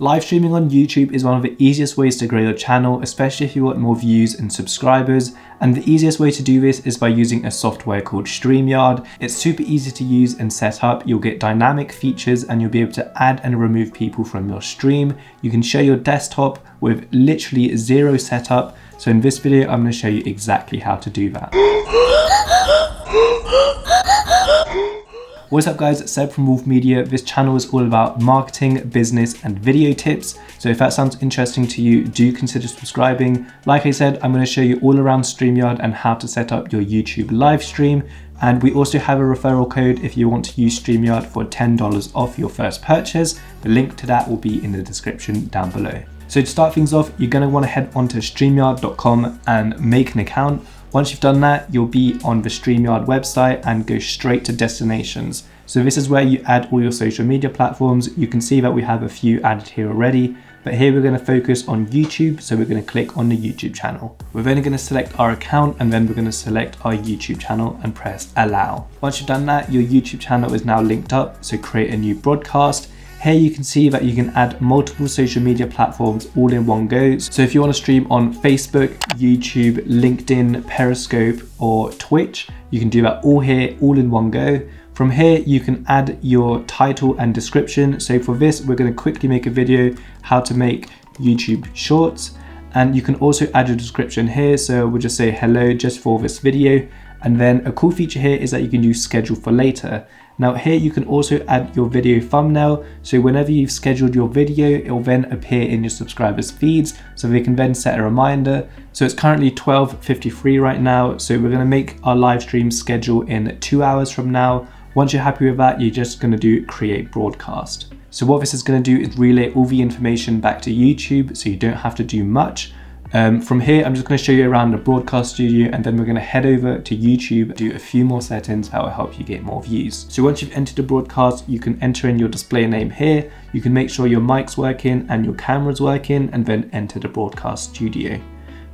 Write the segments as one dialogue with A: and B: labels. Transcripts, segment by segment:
A: Live streaming on YouTube is one of the easiest ways to grow your channel, especially if you want more views and subscribers. And the easiest way to do this is by using a software called StreamYard. It's super easy to use and set up. You'll get dynamic features and you'll be able to add and remove people from your stream. You can share your desktop with literally zero setup. So in this video, I'm going to show you exactly how to do that. What's up guys, Seb from Wolf Media. This channel is all about marketing, business and video tips. So if that sounds interesting to you, do consider subscribing. Like I said, I'm going to show you all around StreamYard and how to set up your YouTube live stream. And we also have a referral code if you want to use StreamYard for $10 off your first purchase. The link to that will be in the description down below. So to start things off, you're going to want to head onto StreamYard.com and make an account. Once you've done that, you'll be on the StreamYard website and go straight to destinations. So this is where you add all your social media platforms. You can see that we have a few added here already, but here we're going to focus on YouTube. So we're going to click on the YouTube channel. We're then going to select our account and then we're going to select our YouTube channel and press allow. Once you've done that, your YouTube channel is now linked up. So create a new broadcast. Here you can see that you can add multiple social media platforms all in one go. So if you want to stream on Facebook, YouTube, LinkedIn, Periscope or Twitch, you can do that all here, all in one go. From here, you can add your title and description. So for this, we're going to quickly make a video how to make YouTube shorts. And you can also add your description here. So we'll just say hello just for this video. And then a cool feature here is that you can do schedule for later. Now here you can also add your video thumbnail. So whenever you've scheduled your video, it will then appear in your subscribers' feeds. So they can then set a reminder. So it's currently 12:53 right now. So we're going to make our live stream schedule in 2 hours from now. Once you're happy with that, you're just going to do create broadcast. So what this is going to do is relay all the information back to YouTube. So you don't have to do much. From here, I'm just going to show you around the broadcast studio and then we're going to head over to YouTube, do a few more settings that will help you get more views. So once you've entered the broadcast, you can enter in your display name here. You can make sure your mic's working and your camera's working and then enter the broadcast studio.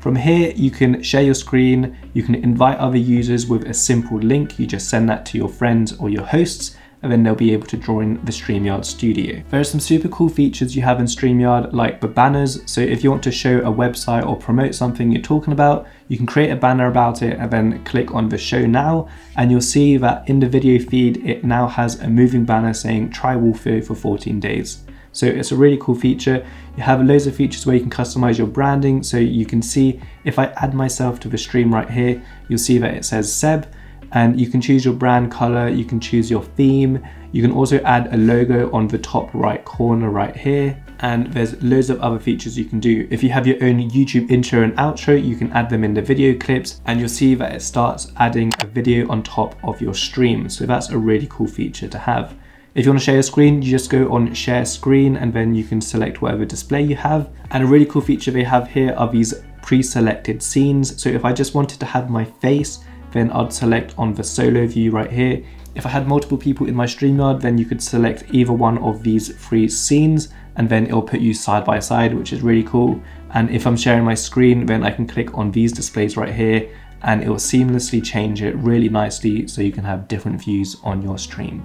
A: From here, you can share your screen. You can invite other users with a simple link. You just send that to your friends or your hosts, and then they'll be able to join the StreamYard studio. There are some super cool features you have in StreamYard, like the banners. So if you want to show a website or promote something you're talking about, you can create a banner about it and then click on the show now. And you'll see that in the video feed, it now has a moving banner saying try Wolfeo for 14 days. So it's a really cool feature. You have loads of features where you can customize your branding. So you can see if I add myself to the stream right here, you'll see that it says Seb. And you can choose your brand color, you can choose your theme. You can also add a logo on the top right corner right here. And there's loads of other features you can do. If you have your own YouTube intro and outro, you can add them in the video clips and you'll see that it starts adding a video on top of your stream. So that's a really cool feature to have. If you want to share your screen, you just go on share screen and then you can select whatever display you have. And a really cool feature they have here are these pre-selected scenes. So if I just wanted to have my face, then I'd select on the solo view right here. If I had multiple people in my StreamYard, then you could select either one of these three scenes and then it'll put you side by side, which is really cool. And if I'm sharing my screen, then I can click on these displays right here and it will seamlessly change it really nicely so you can have different views on your stream.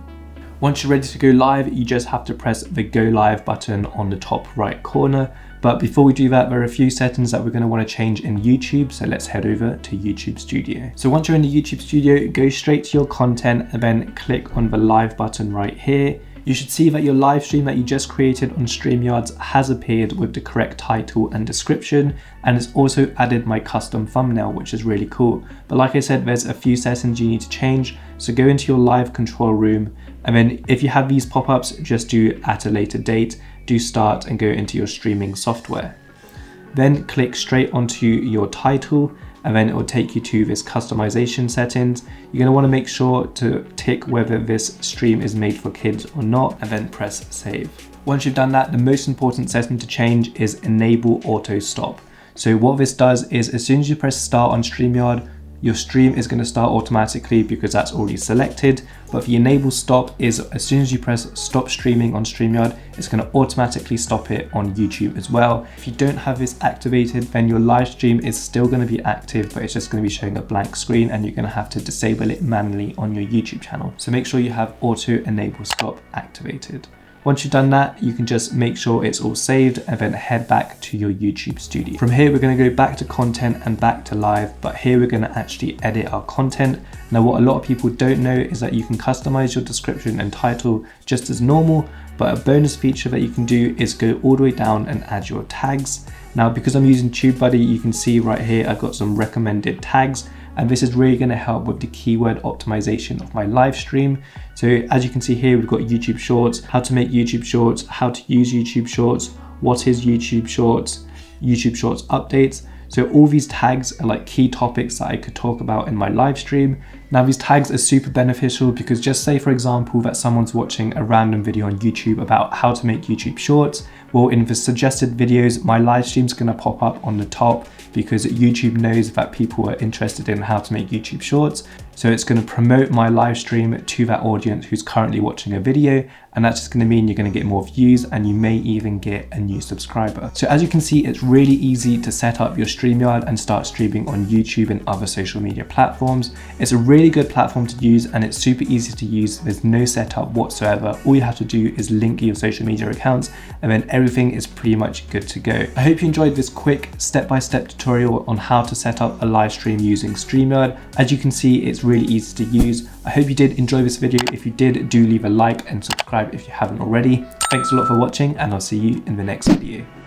A: Once you're ready to go live, you just have to press the go live button on the top right corner. But before we do that, there are a few settings that we're going to want to change in YouTube. So let's head over to YouTube Studio. So once you're in the YouTube Studio, go straight to your content and then click on the live button right here. You should see that your live stream that you just created on StreamYard has appeared with the correct title and description, and it's also added my custom thumbnail, which is really cool. But like I said, there's a few settings you need to change. So go into your live control room, and then if you have these pop-ups, just do at a later date, do start and go into your streaming software. Then click straight onto your title and then it will take you to this customization settings. You're going to want to make sure to tick whether this stream is made for kids or not and then press save. Once you've done that, the most important setting to change is enable auto stop. So what this does is as soon as you press start on StreamYard, your stream is going to start automatically because that's already selected. But the enable stop is as soon as you press stop streaming on StreamYard, it's going to automatically stop it on YouTube as well. If you don't have this activated, then your live stream is still going to be active, but it's just going to be showing a blank screen and you're going to have to disable it manually on your YouTube channel. So make sure you have auto enable stop activated. Once you've done that, you can just make sure it's all saved and then head back to your YouTube studio. From here, we're going to go back to content and back to live, but here we're going to actually edit our content. Now, what a lot of people don't know is that you can customize your description and title just as normal, but a bonus feature that you can do is go all the way down and add your tags. Now, because I'm using TubeBuddy, you can see right here, I've got some recommended tags, and this is really going to help with the keyword optimization of my live stream. So as you can see here, we've got YouTube Shorts, how to make YouTube Shorts, how to use YouTube Shorts, what is YouTube Shorts updates. So all these tags are like key topics that I could talk about in my live stream. Now these tags are super beneficial because just say for example that someone's watching a random video on YouTube about how to make YouTube Shorts. Well, in the suggested videos, my live stream's gonna pop up on the top because YouTube knows that people are interested in how to make YouTube Shorts. So it's gonna promote my live stream to that audience who's currently watching a video, and that's just gonna mean you're gonna get more views and you may even get a new subscriber. So as you can see, it's really easy to set up your StreamYard and start streaming on YouTube and other social media platforms. It's a really good platform to use and it's super easy to use. There's no setup whatsoever. All you have to do is link your social media accounts and then everything is pretty much good to go. I hope you enjoyed this quick step-by-step tutorial on how to set up a live stream using StreamYard. As you can see, it's really easy to use. I hope you did enjoy this video. If you did, do leave a like and subscribe if you haven't already. Thanks a lot for watching and I'll see you in the next video.